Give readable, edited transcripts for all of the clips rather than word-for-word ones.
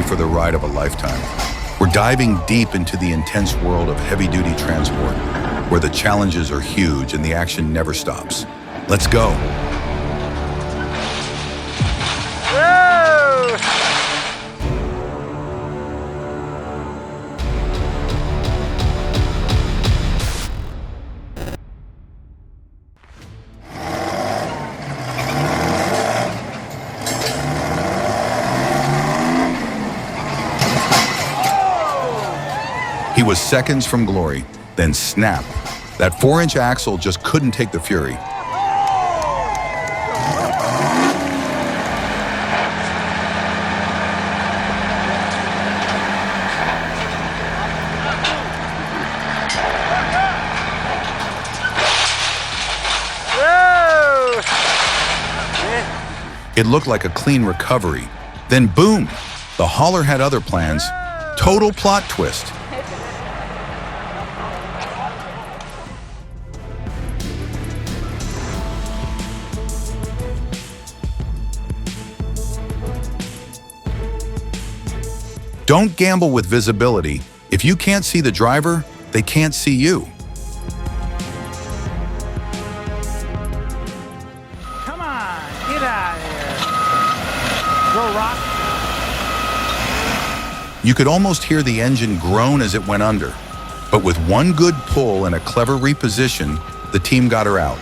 for the ride of a lifetime. We're diving deep into the intense world of heavy-duty transport, where the challenges are huge and the action never stops. Let's go. Whoa! He was seconds from glory, then snap. That 4-inch axle just couldn't take the fury. Whoa! It looked like a clean recovery. Then boom, the hauler had other plans. Total plot twist. Don't gamble with visibility. If you can't see the driver, they can't see you. Come on, get out of here. Go, Rock. You could almost hear the engine groan as it went under. But with one good pull and a clever reposition, the team got her out.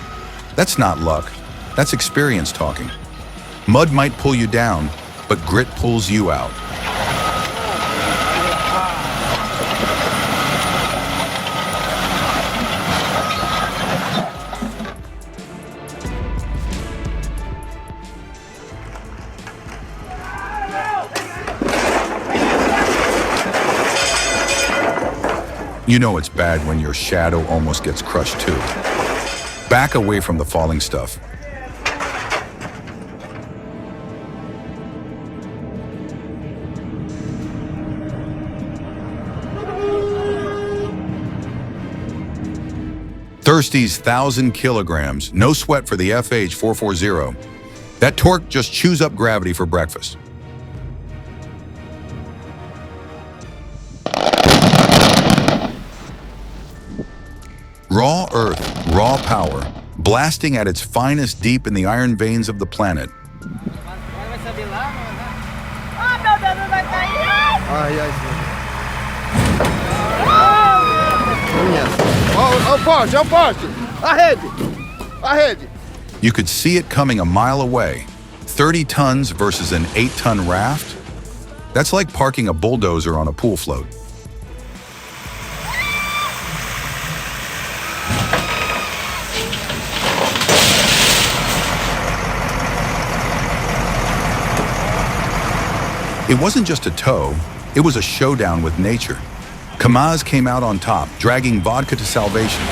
That's not luck. That's experience talking. Mud might pull you down, but grit pulls you out. You know it's bad when your shadow almost gets crushed too. Back away from the falling stuff. Thirsty's 1,000 kilograms, no sweat for the FH440. That torque just chews up gravity for breakfast. Raw earth, raw power, blasting at its finest deep in the iron veins of the planet. Ahead! You could see it coming a mile away. 30 tons versus an 8-ton raft? That's like parking a bulldozer on a pool float. It wasn't just a tow, it was a showdown with nature. Kamaz came out on top, dragging vodka to salvation.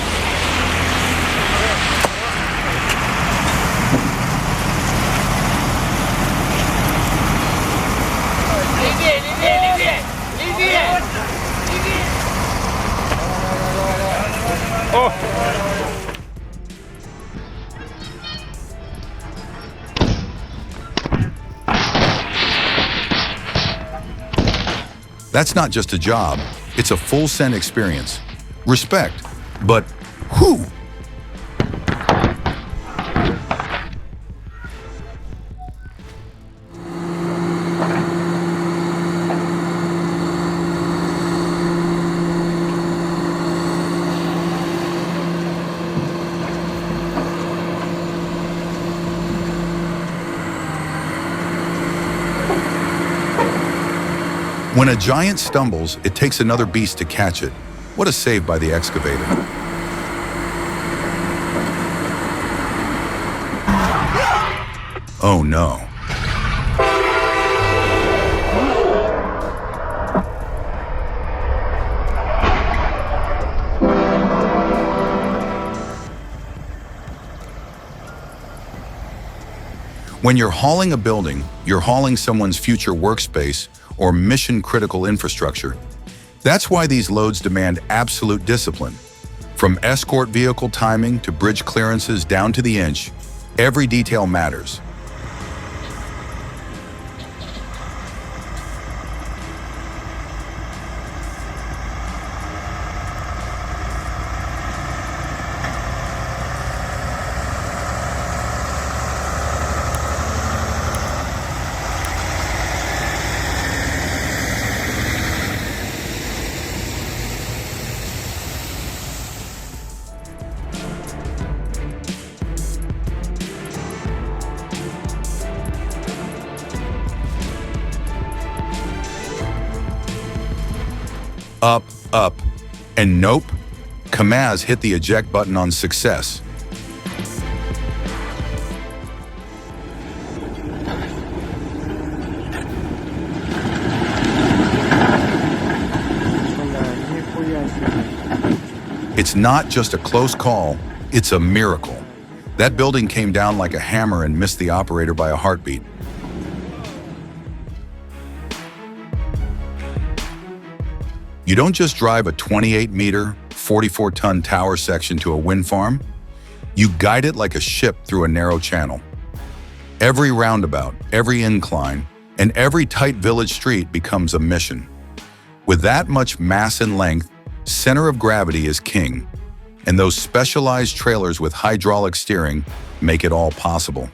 That's not just a job, it's a full send experience. Respect, but whew! When a giant stumbles, it takes another beast to catch it. What a save by the excavator. Oh no. When you're hauling a building, you're hauling someone's future workspace or mission-critical infrastructure. That's why these loads demand absolute discipline. From escort vehicle timing to bridge clearances down to the inch, every detail matters. up, up, and nope, Kamaz hit the eject button on success. It's not just a close call, it's a miracle. That building came down like a hammer and missed the operator by a heartbeat. You don't just drive a 28-meter, 44-ton tower section to a wind farm. You guide it like a ship through a narrow channel. Every roundabout, every incline, and every tight village street becomes a mission. With that much mass and length, center of gravity is king, and those specialized trailers with hydraulic steering make it all possible.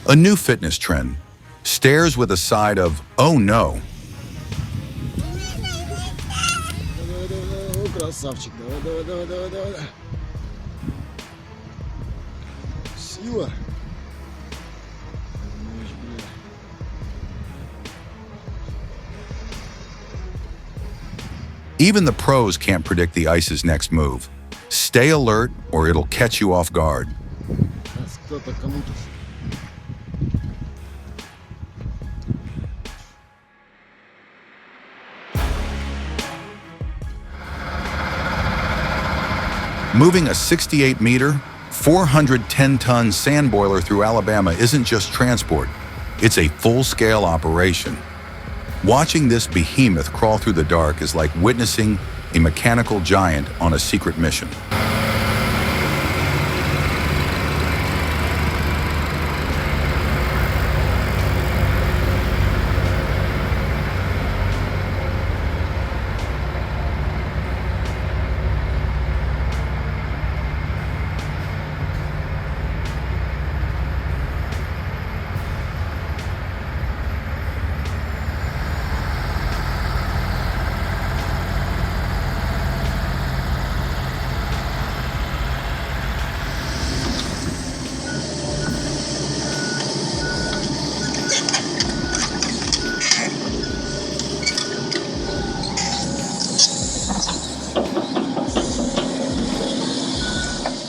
A new fitness trend, stairs with a side of, oh no. Красавчик, давай. Сила. Even the pros can't predict the ice's next move. Stay alert or it'll catch you off guard. Кто-то кому-то. Moving a 68-meter, 410-ton sand boiler through Alabama isn't just transport, it's a full-scale operation. Watching this behemoth crawl through the dark is like witnessing a mechanical giant on a secret mission.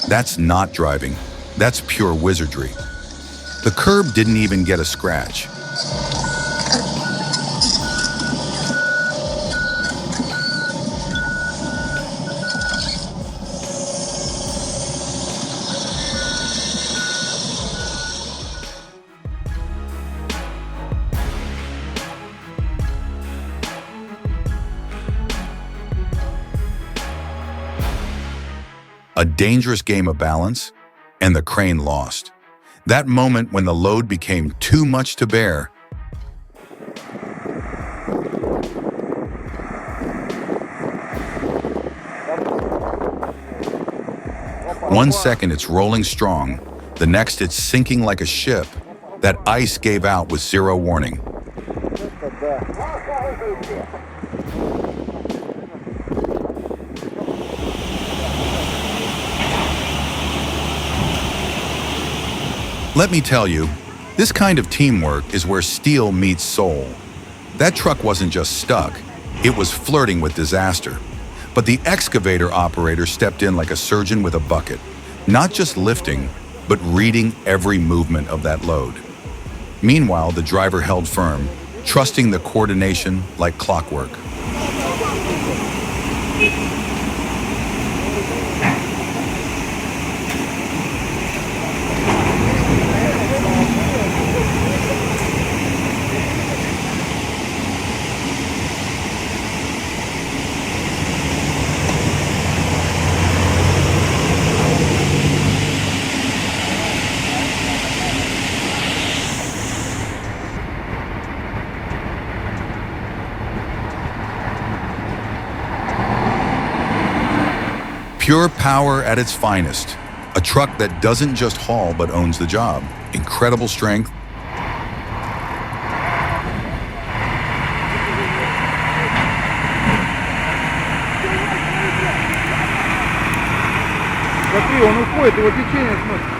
That's not driving. That's pure wizardry. The curb didn't even get a scratch. A dangerous game of balance, and the crane lost. That moment when the load became too much to bear. One second it's rolling strong, the next it's sinking like a ship. That ice gave out with zero warning. Let me tell you, this kind of teamwork is where steel meets soul. That truck wasn't just stuck, it was flirting with disaster. But the excavator operator stepped in like a surgeon with a bucket, not just lifting, but reading every movement of that load. Meanwhile, the driver held firm, trusting the coordination like clockwork. Pure power at its finest. A truck that doesn't just haul but owns the job. Incredible strength. Смотри, он уходит, его течение сносит.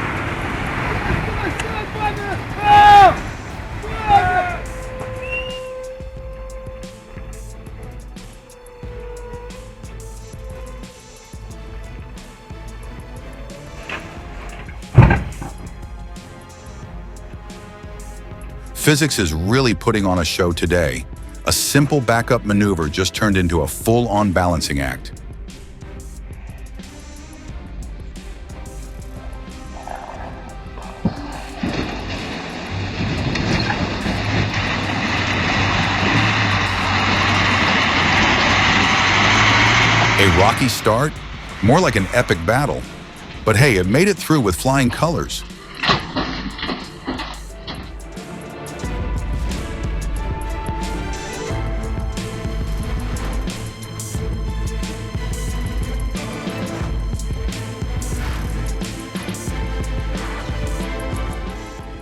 Physics is really putting on a show today. A simple backup maneuver just turned into a full-on balancing act. A rocky start? More like an epic battle. But hey, it made it through with flying colors.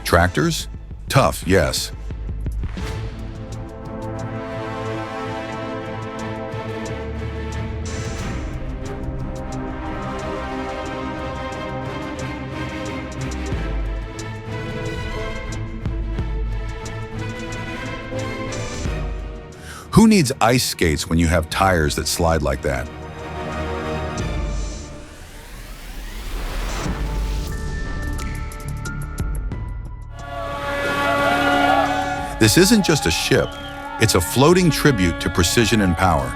Tractors? Tough, yes. Who needs ice skates when you have tires that slide like that? This isn't just a ship, it's a floating tribute to precision and power.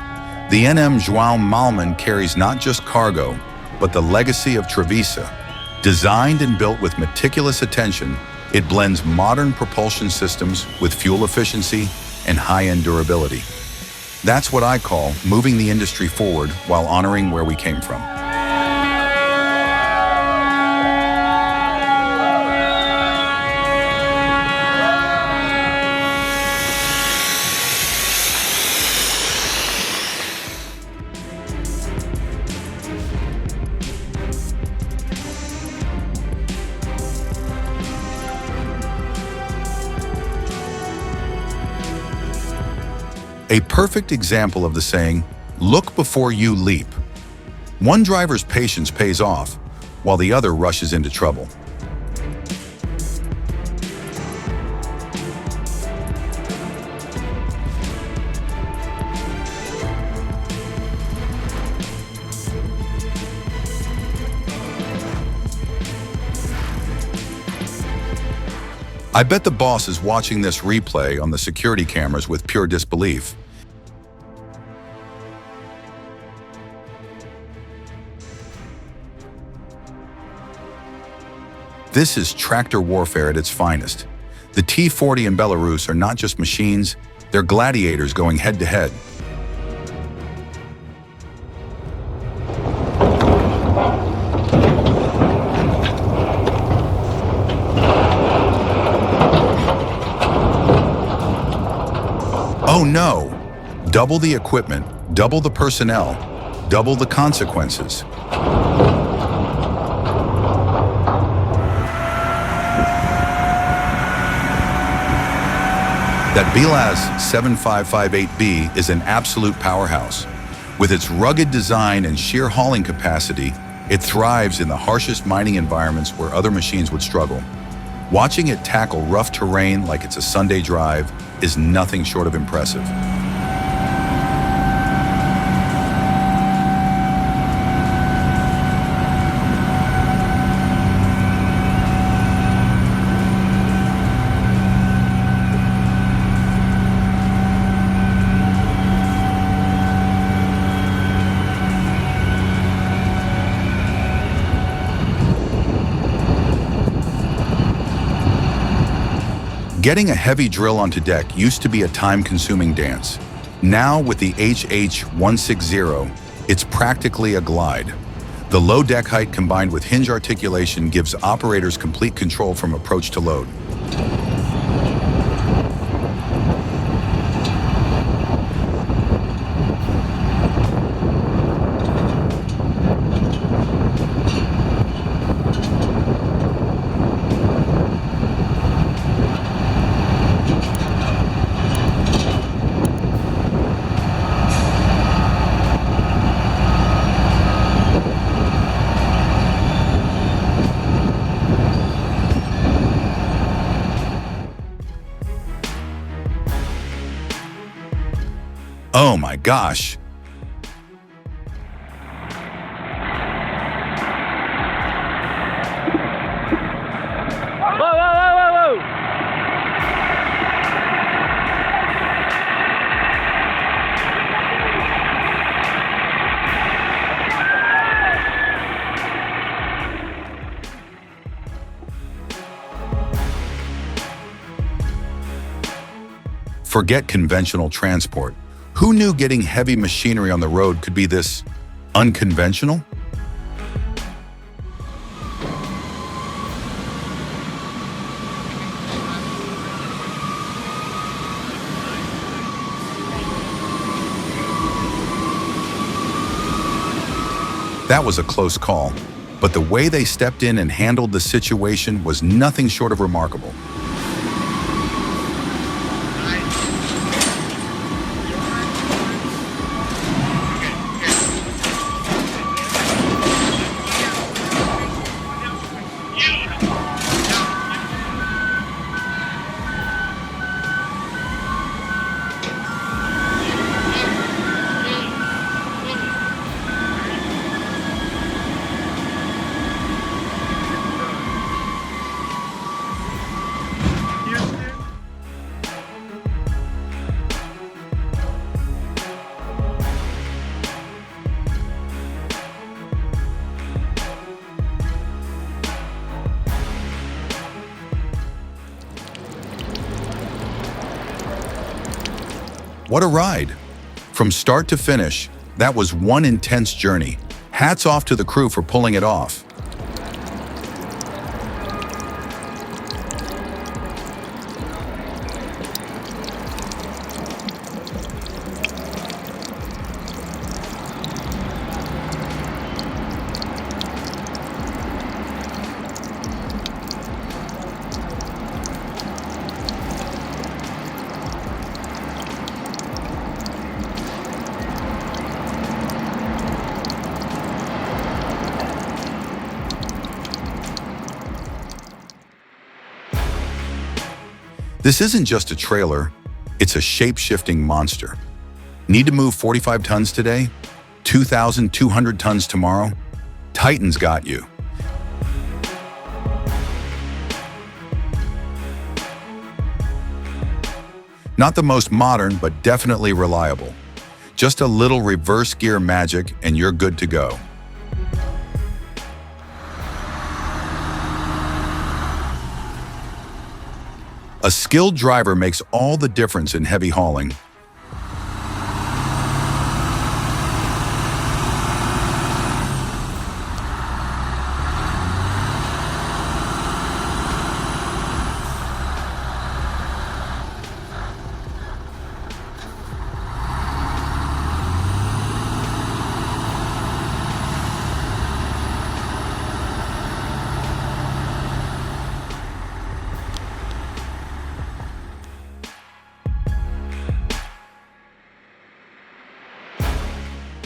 The NM João Malman carries not just cargo, but the legacy of Trevisa. Designed and built with meticulous attention, it blends modern propulsion systems with fuel efficiency and high-end durability. That's what I call moving the industry forward while honoring where we came from. A perfect example of the saying, look before you leap. One driver's patience pays off, while the other rushes into trouble. I bet the boss is watching this replay on the security cameras with pure disbelief. This is tractor warfare at its finest. The T-40 and Belarus are not just machines, they're gladiators going head-to-head. Oh no! Double the equipment, double the personnel, double the consequences. That Belaz 7558B is an absolute powerhouse. With its rugged design and sheer hauling capacity, it thrives in the harshest mining environments where other machines would struggle. Watching it tackle rough terrain like it's a Sunday drive is nothing short of impressive. Getting a heavy drill onto deck used to be a time-consuming dance. Now, with the HH160, it's practically a glide. The low deck height combined with hinge articulation gives operators complete control from approach to load. Oh my gosh! Whoa, whoa, whoa, whoa, whoa! Forget conventional transport. Who knew getting heavy machinery on the road could be this unconventional? That was a close call, but the way they stepped in and handled the situation was nothing short of remarkable. What a ride! From start to finish, that was one intense journey. Hats off to the crew for pulling it off. This isn't just a trailer, it's a shape-shifting monster. Need to move 45 tons today? 2,200 tons tomorrow? Titan's got you. Not the most modern, but definitely reliable. Just a little reverse gear magic and you're good to go. A skilled driver makes all the difference in heavy hauling.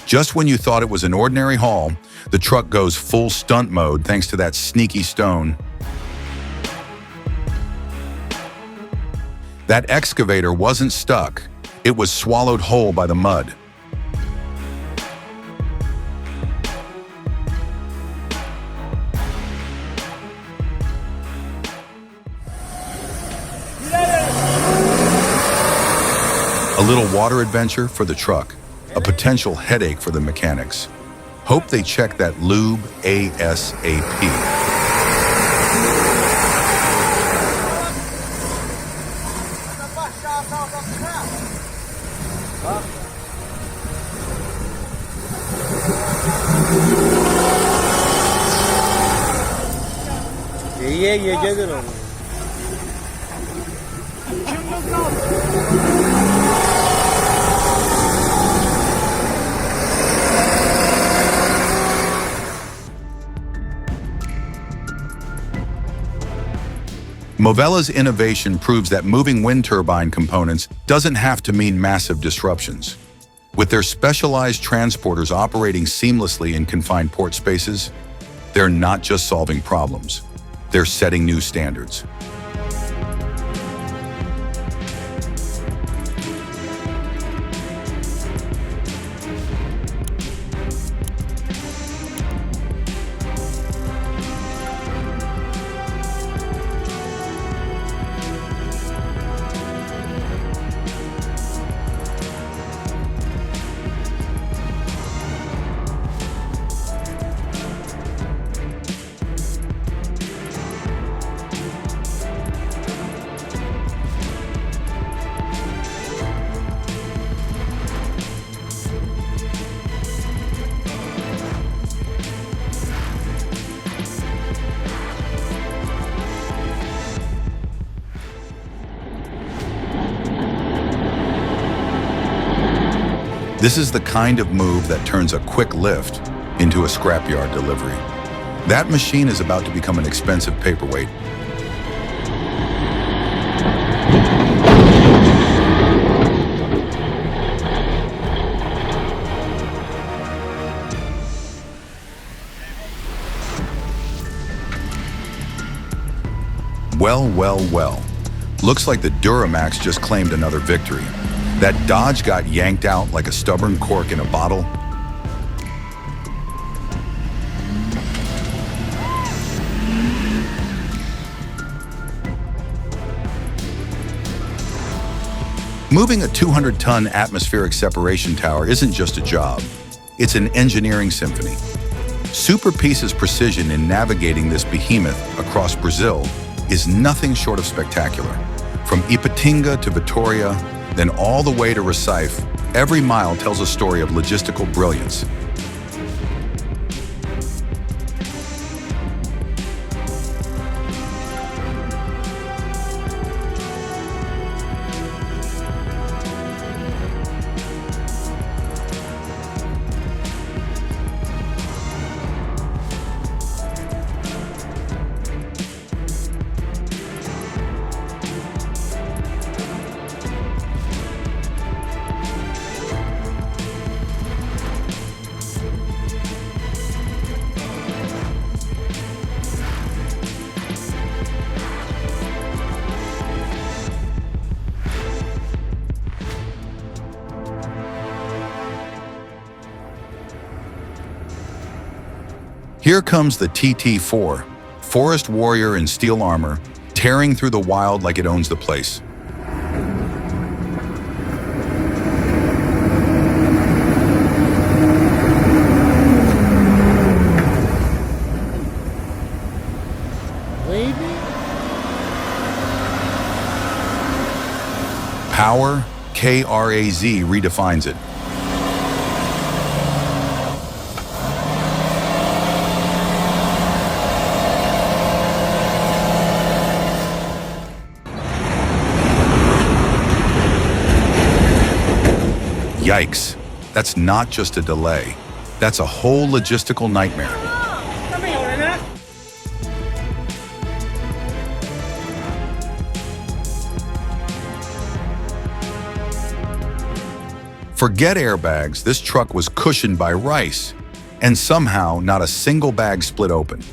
Just when you thought it was an ordinary haul, the truck goes full stunt mode thanks to that sneaky stone. That excavator wasn't stuck. It was swallowed whole by the mud. A little water adventure for the truck. A potential headache for the mechanics. Hope they check that lube ASAP. Movella's innovation proves that moving wind turbine components doesn't have to mean massive disruptions. With their specialized transporters operating seamlessly in confined port spaces, they're not just solving problems, they're setting new standards. This is the kind of move that turns a quick lift into a scrapyard delivery. That machine is about to become an expensive paperweight. Well. Looks like the Duramax just claimed another victory. That Dodge got yanked out like a stubborn cork in a bottle. Moving a 200-ton atmospheric separation tower isn't just a job. It's an engineering symphony. Super Piece's precision in navigating this behemoth across Brazil is nothing short of spectacular. From Ipatinga to Vitoria, then all the way to Recife, every mile tells a story of logistical brilliance. Here comes the TT4, forest warrior in steel armor, tearing through the wild like it owns the place. Baby? Power, K-R-A-Z, redefines it. Yikes, that's not just a delay. That's a whole logistical nightmare. Forget airbags, this truck was cushioned by rice, and somehow not a single bag split open.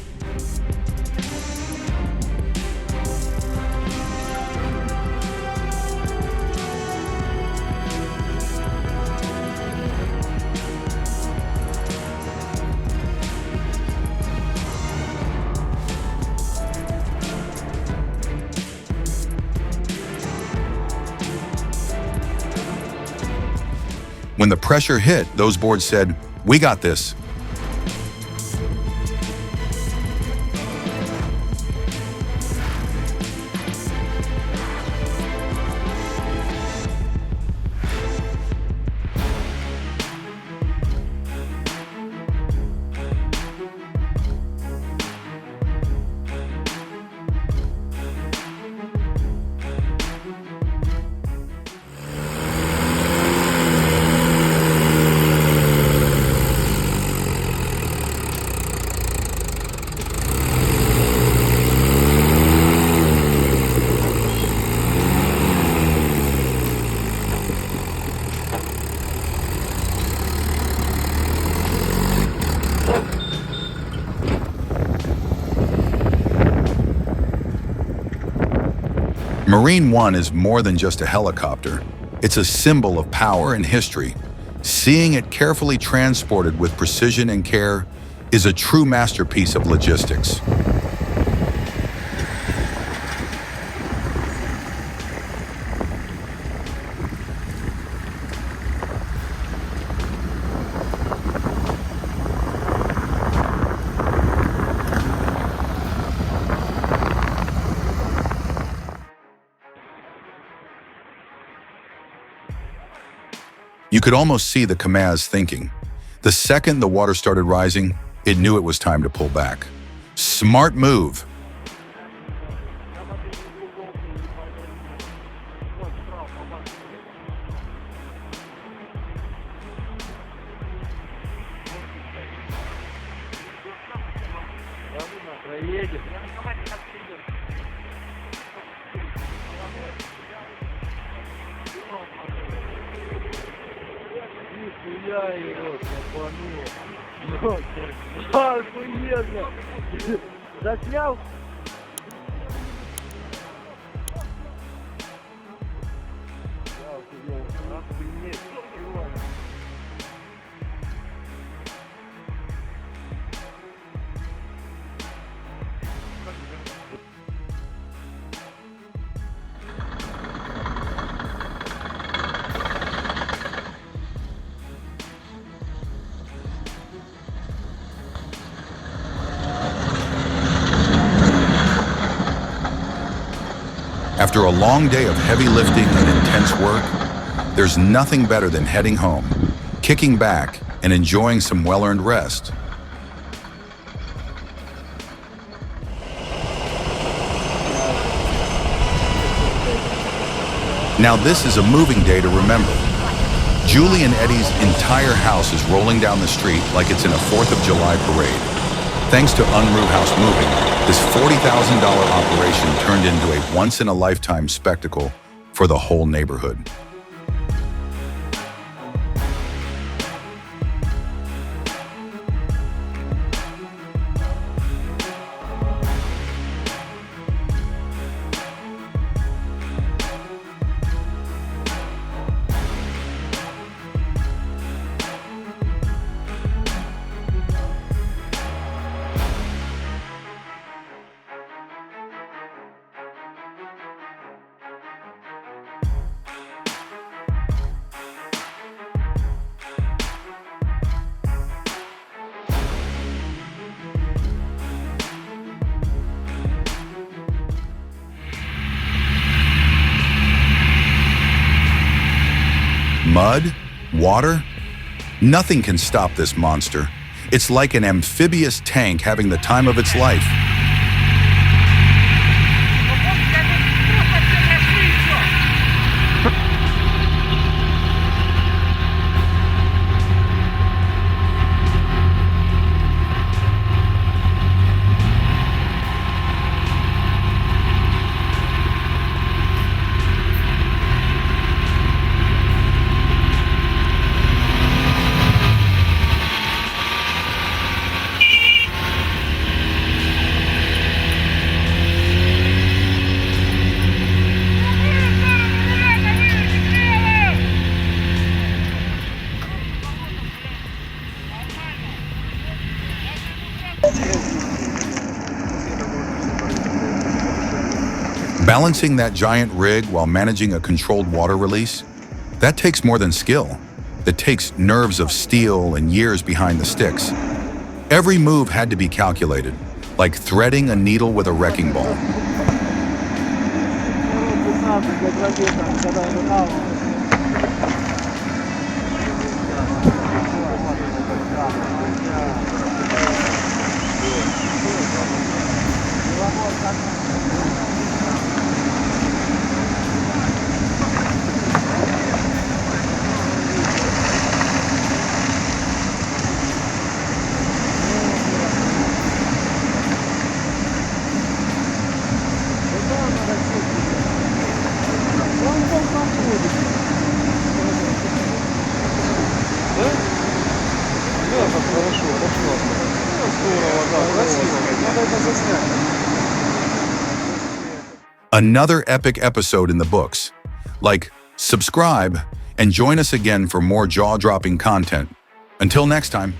When the pressure hit, those boards said, "We got this." Marine One is more than just a helicopter. It's a symbol of power and history. Seeing it carefully transported with precision and care is a true masterpiece of logistics. You could almost see the Kamaz thinking. The second the water started rising, it knew it was time to pull back. Smart move. Ай, вот, капанул. Охуенно. Заснял? Охуеть, чего? After a long day of heavy lifting and intense work, there's nothing better than heading home, kicking back, and enjoying some well-earned rest. Now this is a moving day to remember. Julie and Eddie's entire house is rolling down the street like it's in a 4th of July parade. Thanks to Unruh House Moving, this $40,000 operation turned into a once-in-a-lifetime spectacle for the whole neighborhood. Mud? Water? Nothing can stop this monster. It's like an amphibious tank having the time of its life. Balancing that giant rig while managing a controlled water release, that takes more than skill. That takes nerves of steel and years behind the sticks. Every move had to be calculated, like threading a needle with a wrecking ball. Another epic episode in the books. Like, subscribe, and join us again for more jaw-dropping content. Until next time.